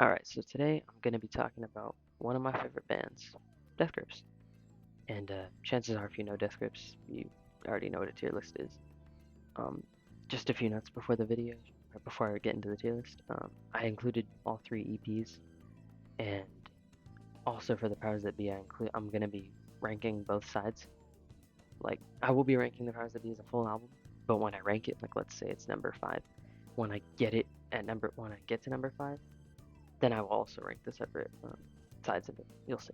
Alright, so today I'm going to be talking about one of my favorite bands, Death Grips. And chances are, if you know Death Grips, you already know what a tier list is. Um, just a few notes before the video, or before I get into the tier list. I included all three EPs, and also for the powers that be, I'm going to be ranking both sides. Like, I will be ranking the powers that be as a full album, but when I rank it, like let's say it's number 5, when I get to number 5, then I will also rank the separate sides of it. You'll see.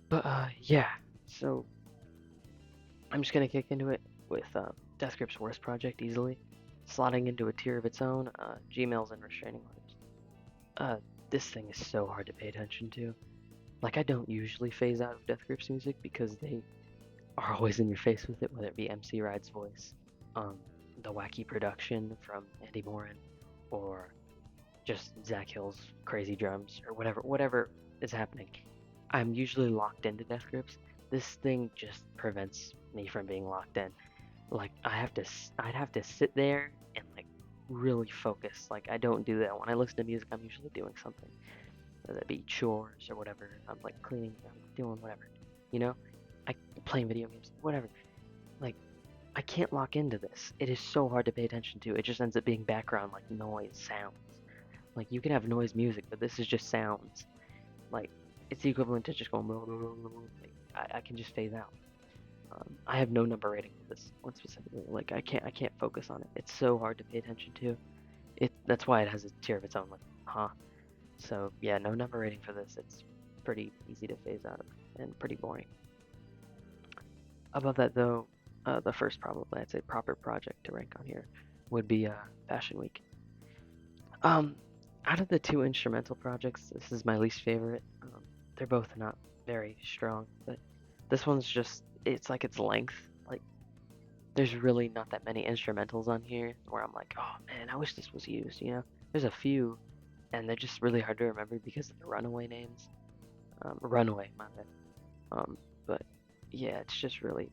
But yeah, so I'm just gonna kick into it with Death Grip's worst project easily, slotting into a tier of its own. Gmails and restraining orders. This thing is so hard to pay attention to. Like, I don't usually phase out of Death Grip's music because they are always in your face with it, whether it be MC Ride's voice, the wacky production from Andy Morin, or just Zach Hill's crazy drums, or whatever is happening. I'm usually locked into Death Grips. This thing just prevents me from being locked in. Like, I'd have to sit there and like really focus. Like, I don't do that. When I listen to music, I'm usually doing something, whether that be chores or whatever. I'm like cleaning, I'm doing whatever, you know? I playing video games, whatever. Like, I can't lock into this. It is so hard to pay attention to. It just ends up being background, like noise, sounds. Like, you can have noise music, but this is just sounds. Like, it's the equivalent to just going blah, blah, blah, blah, blah. Like, I can just phase out. I have no number rating for this one specifically. Like, I can't focus on it. It's so hard to pay attention to. That's why it has a tier of its own. Like, So yeah, no number rating for this. It's pretty easy to phase out of and pretty boring. Above that though, the first probably I'd say proper project to rank on here would be Fashion Week. Out of the two instrumental projects, this is my least favorite. They're both not very strong, but this one's just, it's like its length. Like, there's really not that many instrumentals on here where I'm like, oh man, I wish this was used, you know? There's a few, and they're just really hard to remember because of the Runaway names. Runaway, my bad. But yeah, it's just really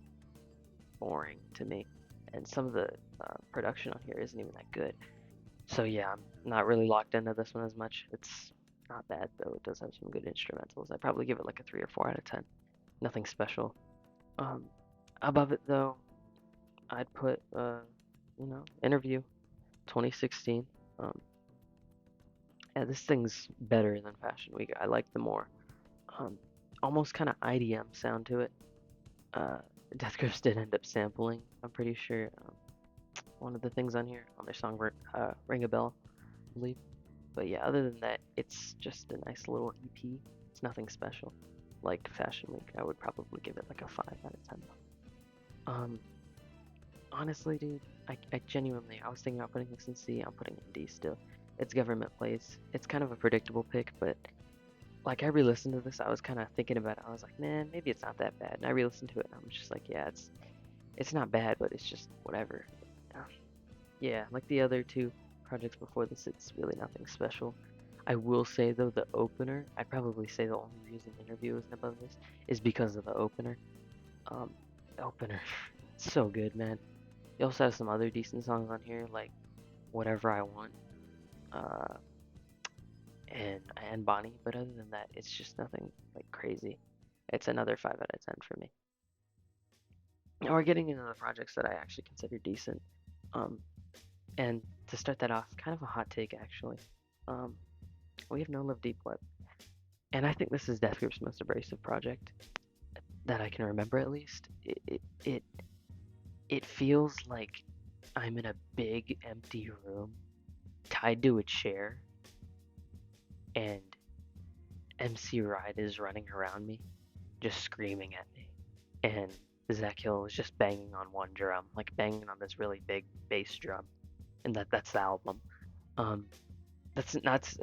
boring to me. And some of the production on here isn't even that good. So yeah, I'm not really locked into this one as much. It's not bad though. It does have some good instrumentals. I'd probably give it like a 3 or 4 out of 10. Nothing special. Above it though, I'd put Interview 2016. Yeah, this thing's better than Fashion Week. I like the more almost kind of IDM sound to it. Death Grips did end up sampling, I'm pretty sure, one of the things on here on their song Ring a Bell, I believe. But yeah, other than that, it's just a nice little EP. It's nothing special. Like Fashion Week, I would probably give it like a 5 out of 10. Honestly, dude, I genuinely, I was thinking about putting this in C. I'm putting it in D still. It's Government Plays. It's kind of a predictable pick, but like, I re-listened to this, I was kind of thinking about it. I was like, man, maybe it's not that bad. And I re-listened to it, and I'm just like, yeah, it's not bad, but it's just whatever. Yeah, like the other two projects before this, it's really nothing special. I will say though, the opener, I'd probably say the only reason Interview isn't above this is because of the opener. The opener, it's so good, man. You also have some other decent songs on here, like Whatever I Want, and Bonnie, but other than that, it's just nothing like crazy. It's another 5 out of 10 for me. Now we're getting into the projects that I actually consider decent. And to start that off, kind of a hot take actually. We have No Love Deep Web, and I think this is Death Group's most abrasive project that I can remember at least. It feels like I'm in a big empty room, tied to a chair, and MC Ride is running around me, just screaming at me, and Zach Hill is just banging on one drum, like banging on this really big bass drum, and that's the album. That's that's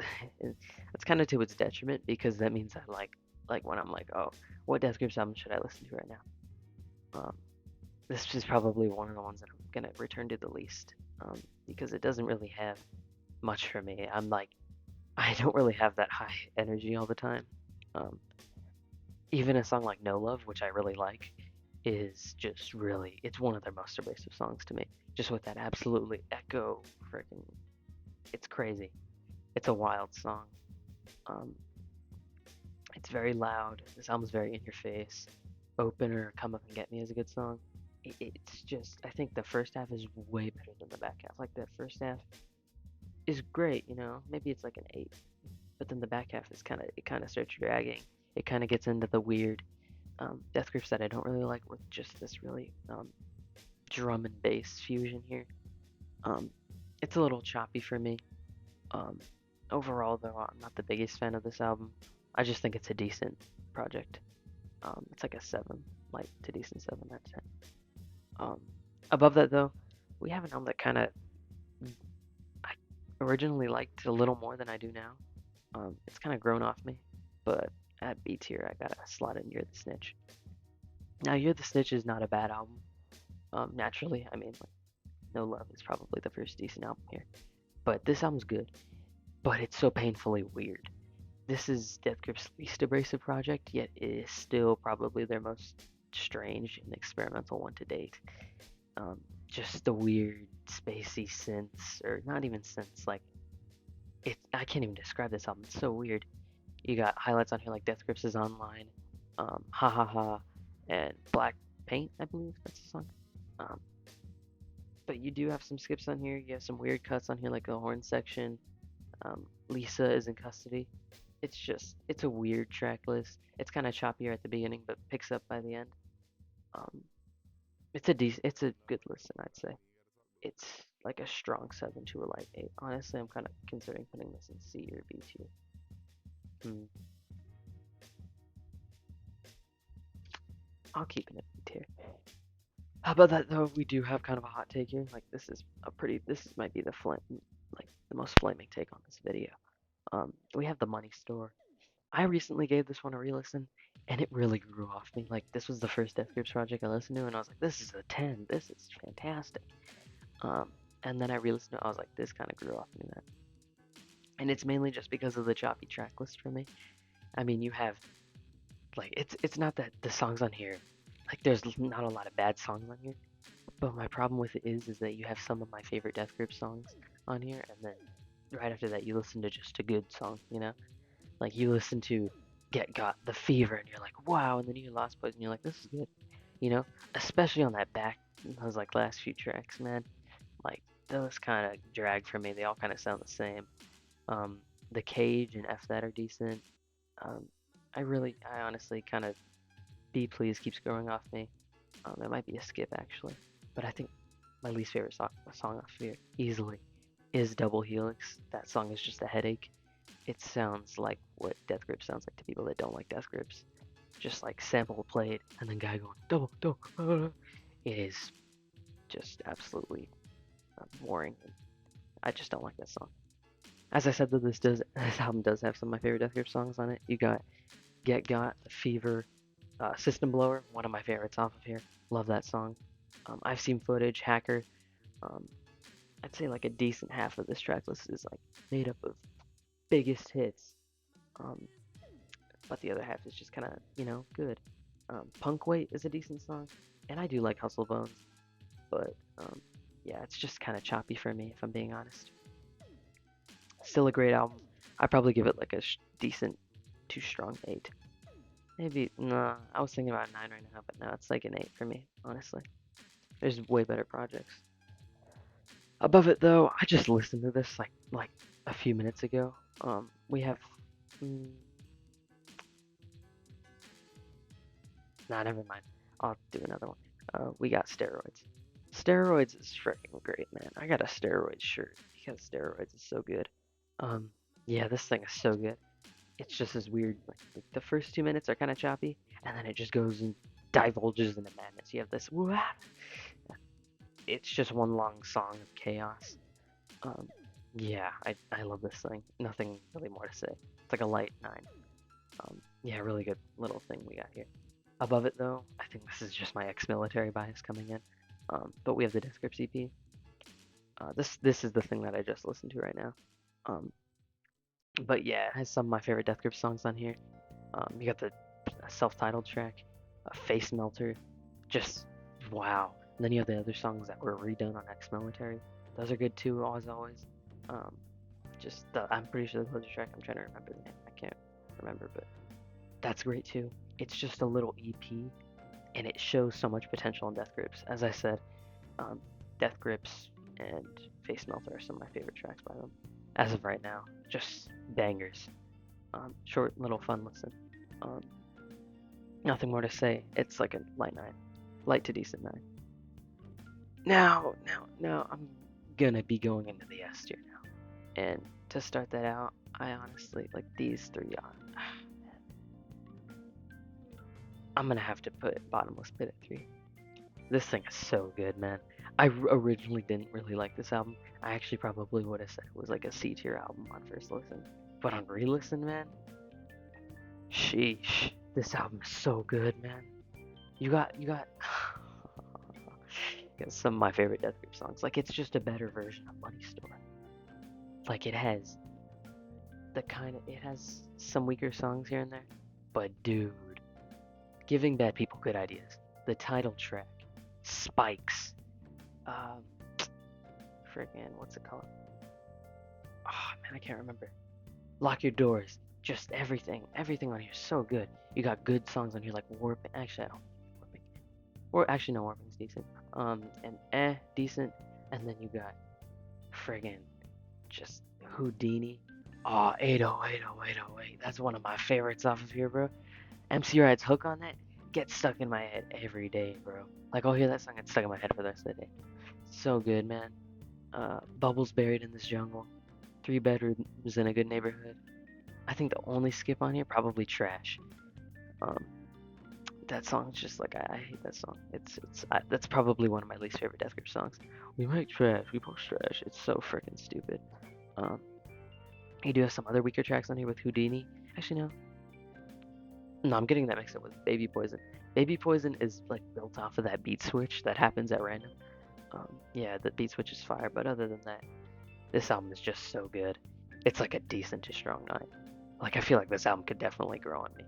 kind of to its detriment because that means I like when I'm like, oh, what Death Grips album should I listen to right now? This is probably one of the ones that I'm gonna return to the least, because it doesn't really have much for me. I'm like, I don't really have that high energy all the time. Even a song like No Love, which I really like, is just really, it's one of their most abrasive songs to me. Just with that absolutely echo, freaking, it's crazy. It's a wild song. Um, it's very loud. This album's very in your face. Opener, Come Up and Get Me is a good song. It's just, I think the first half is way better than the back half. Like, the first half is great, you know, maybe it's like an 8, but then the back half is it kind of starts dragging. It kind of gets into the weird death grips that I don't really like, with just this really drum and bass fusion here. Um, it's a little choppy for me. Um, Overall, though, I'm not the biggest fan of this album. I just think it's a decent project. It's like a 7, light to decent 7 out of 10. Um, Above that, though, we have an album that kind of I originally liked a little more than I do now. It's kind of grown off me, but at B tier, I gotta slot in You're the Snitch. Now, You're the Snitch is not a bad album. Naturally, I mean, like, No Love is probably the first decent album here, but this album's good. But it's so painfully weird. This is Death Grip's least abrasive project, yet it is still probably their most strange and experimental one to date. Just the weird, spacey synths, or not even synths, like, I can't even describe this album, it's so weird. You got highlights on here like Death Grips is Online, Ha Ha Ha, and Black Paint, I believe that's the song. Um, but you do have some skips on here, you have some weird cuts on here like the horn section. Lisa is in custody. It's a weird track list. It's kind of choppier at the beginning, but picks up by the end. Um, it's a good listen, I'd say. It's like a strong 7 to a light 8. Honestly, I'm kind of considering putting this in C or B tier. Hmm. I'll keep it in B tier. How about that though? We do have kind of a hot take here. Like, might be like the most flaming take on this video. We have The Money Store. I recently gave this one a re-listen, and it really grew off me. Like, this was the first Death Grips project I listened to, and I was like, this is a 10. This is fantastic. And then I re-listened to it, I was like, this kind of grew off me, man. And it's mainly just because of the choppy track list for me. I mean, you have, like, it's not that the songs on here, like, there's not a lot of bad songs on here, but my problem with it is that you have some of my favorite Death Grips songs on here, and then right after that, you listen to just a good song, you know? Like, you listen to Get Got, The Fever, and you're like, wow, and then you hear Lost Boys, and you're like, this is good, you know? Especially on those, like, last few tracks, man. Like, those kind of drag for me. They all kind of sound the same. The Cage and F That are decent. Um, I honestly kind of, Be Please keeps growing off me. It might be a skip, actually. But I think my least favorite song off here, easily, is Double Helix. That song is just a headache. It sounds like what Death Grips sounds like to people that don't like Death Grips. Just like sample played and then guy going double. It is just absolutely boring. I just don't like that song. As I said, though, this album does have some of my favorite Death Grips songs on it. You got Get Got, Fever, System Blower, one of my favorites off of here. Love that song. I've Seen Footage, Hacker. Um, I'd say like a decent half of this track list is like made up of biggest hits. Um, but the other half is just kind of, good. Punk Weight is a decent song, and I do like Hustle Bones, but yeah, it's just kind of choppy for me, if I'm being honest. Still a great album. I'd probably give it like a decent, too strong 8. Maybe, nah, I was thinking about 9 right now, but no, it's like an 8 for me, honestly. There's way better projects. Above it, though, I just listened to this like a few minutes ago. We have, nah, never mind. I'll do another one. We got Steroids. Steroids is freaking great, man. I got a Steroids shirt because Steroids is so good. Yeah, this thing is so good. It's just as weird. Like the first 2 minutes are kind of choppy, and then it just goes and divulges into madness. You have this, wah! It's just one long song of chaos. Yeah, I love this thing. Nothing really more to say. It's like a light 9. Yeah, really good little thing we got here. Above it, though, I think this is just my ex-military bias coming in. But we have the Death Grips EP. This is the thing that I just listened to right now. But yeah, it has some of my favorite Death Grips songs on here. You got the self-titled track, Face Melter, just wow. And then you have the other songs that were redone on Ex-Military. Those are good too, as always. I'm pretty sure the closing track. I'm trying to remember the name. I can't remember, but that's great too. It's just a little EP, and it shows so much potential in Death Grips. As I said, um, Death Grips and Face Melter are some of my favorite tracks by them. As of right now, just bangers. Short, little fun listen. Um, Nothing more to say. It's like a light to decent 9. Now, I'm gonna be going into the S tier now. And to start that out, I honestly like these three on. I'm gonna have to put Bottomless Pit at 3. This thing is so good, man. I originally didn't really like this album. I actually probably would have said it was like a C tier album on first listen. But on re-listen, man, sheesh. This album is so good, man. You got some of my favorite Death Grip songs. Like, it's just a better version of Money Store. Like, it has some weaker songs here and there, but dude, Giving Bad People Good Ideas, the title track, Spikes, friggin', what's it called? Oh man, I can't remember. Lock Your Doors, just everything on here is so good. You got good songs on here like Warping. Actually, I don't think Warping. Or actually, no, Warping's decent. And decent. And then you got friggin' just Houdini. Oh, 8080808. That's one of my favorites off of here, bro. MC Ride's hook on that gets stuck in my head every day, bro. Like, I'll hear that song, it's stuck in my head for the rest of the day. So good, man. Bubbles Buried in This Jungle. 3 Bedrooms in a Good Neighborhood. I think the only skip on here, probably Trash. That song's just like, I hate that song. That's probably one of my least favorite Death Grip songs. We make trash, we post trash. It's so freaking stupid. You do have some other weaker tracks on here with Houdini. Actually, no, I'm getting that mixed up with Baby Poison. Baby Poison is like built off of that beat switch that happens at random. Yeah, the beat switch is fire, but other than that, this album is just so good. It's like a decent to strong 9. Like, I feel like this album could definitely grow on me.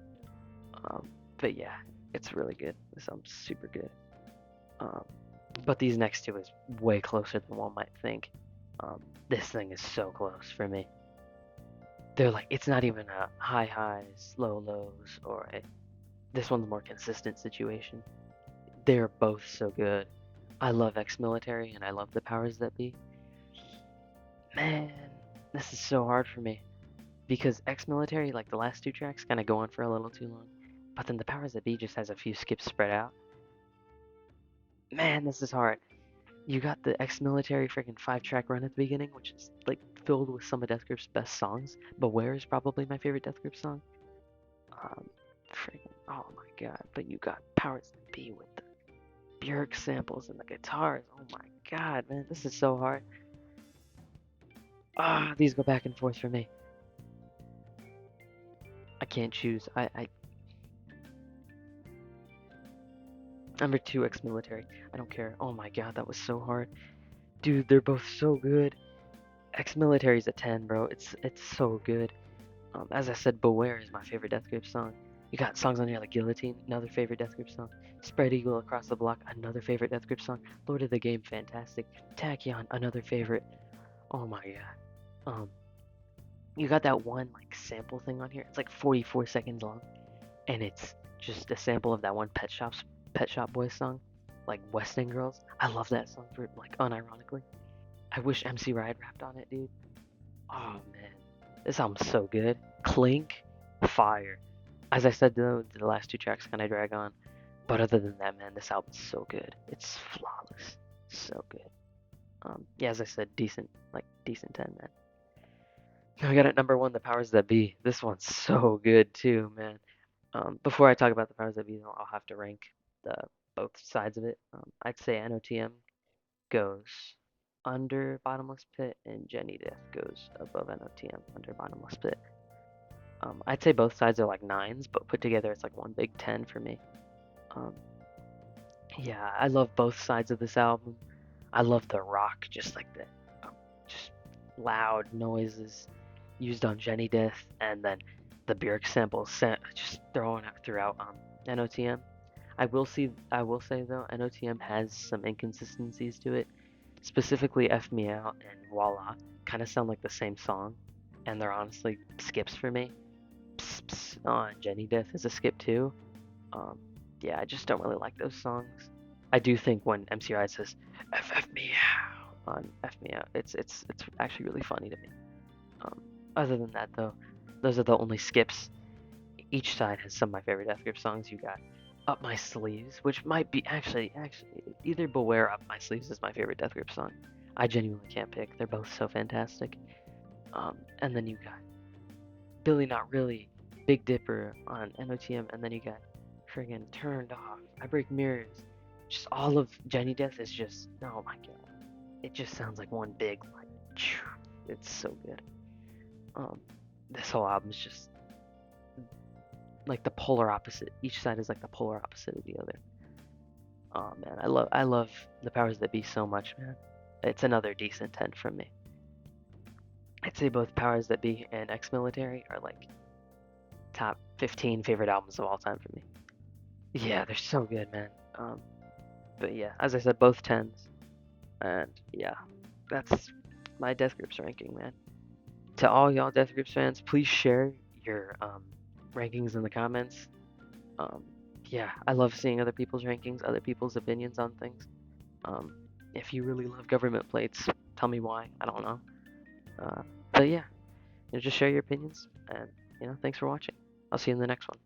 But yeah, it's really good. This album's super good. But these next two is way closer than one might think. This thing is so close for me. They're like, it's not even a high highs, low lows, or this one's a more consistent situation. They're both so good. I love Ex-Military and I love The Powers That Be. Man, this is so hard for me. Because Ex-Military, like the last 2 tracks, kind of go on for a little too long. But then The Powers That Be just has a few skips spread out. Man, this is hard. You got the Ex-Military freaking 5-track run at the beginning, which is like filled with some of Death Grip's best songs. Beware is probably my favorite Death Grip song. Freaking, oh my god. But you got Powers That Be with the Björk samples and the guitars. Oh my god, man, this is so hard. These go back and forth for me. I can't choose. Number 2, Ex-Military. I don't care. Oh my god, that was so hard. Dude, they're both so good. Ex-Military's a 10, bro. It's so good. As I said, Beware is my favorite Death Grip song. You got songs on here like Guillotine, another favorite Death Grip song. Spread Eagle Across the Block, another favorite Death Grip song. Lord of the Game, fantastic. Tachyon, another favorite. Oh my god. You got that one like sample thing on here. It's like 44 seconds long, and it's just a sample of that one Pet Shop Boys song, like West End Girls. I love that song for like unironically. I wish MC Ride rapped on it, dude. Oh man, this album's so good. Clink, fire. As I said though, the last 2 tracks kind of drag on, but other than that, man, this album's so good. It's flawless, so good. Yeah, as I said, decent 10, man. Now I got at number 1, The Powers That Be. This one's so good too, man. Before I talk about The Powers That Be, though, I'll have to rank both sides of it. I'd say NOTM goes under Bottomless Pit, and Jenny Death goes above NOTM under Bottomless Pit. I'd say both sides are like 9s, but put together it's like one big 10 for me. Yeah, I love both sides of this album. I love the rock, just like the just loud noises used on Jenny Death, and then the Björk samples just thrown out throughout NOTM. I will say though, NOTM has some inconsistencies to it. Specifically, F Me Out and Voila kind of sound like the same song, and they're honestly skips for me. Psst, psst, and Jenny Death is a skip too. Um, yeah, I just don't really like those songs. I do think when MC Ride says "FF me out" on "F Me Out," it's actually really funny to me. Um, Other than that, though, those are the only skips. Each side has some of my favorite Death Grip songs. You got "Up My Sleeves," which might be actually either "Beware" or "Up My Sleeves" is my favorite Death Grip song. I genuinely can't pick. They're both so fantastic. And then you got "Billy Not Really," "Big Dipper" on NOTM, and then you got friggin' "Turned Off," "I Break Mirrors." Just all of Jenny Death is just, oh my god, it just sounds like one big like, it's so good. Um, this whole album is just like the polar opposite. Each side is like the polar opposite of the other. Oh man, I love the Powers That Be so much, man. It's another decent 10 from me. I'd say both Powers That Be and Ex-Military are like top 15 favorite albums of all time for me. Yeah, they're so good, man. But yeah, as I said, both 10s. And yeah, that's my Death Grips ranking, man. To all y'all Death Grips fans, please share your rankings in the comments. Um, yeah, I love seeing other people's rankings, other people's opinions on things. Um, if you really love government plates, tell me why. I don't know. Uh, but yeah, just share your opinions. And thanks for watching. I'll see you in the next one.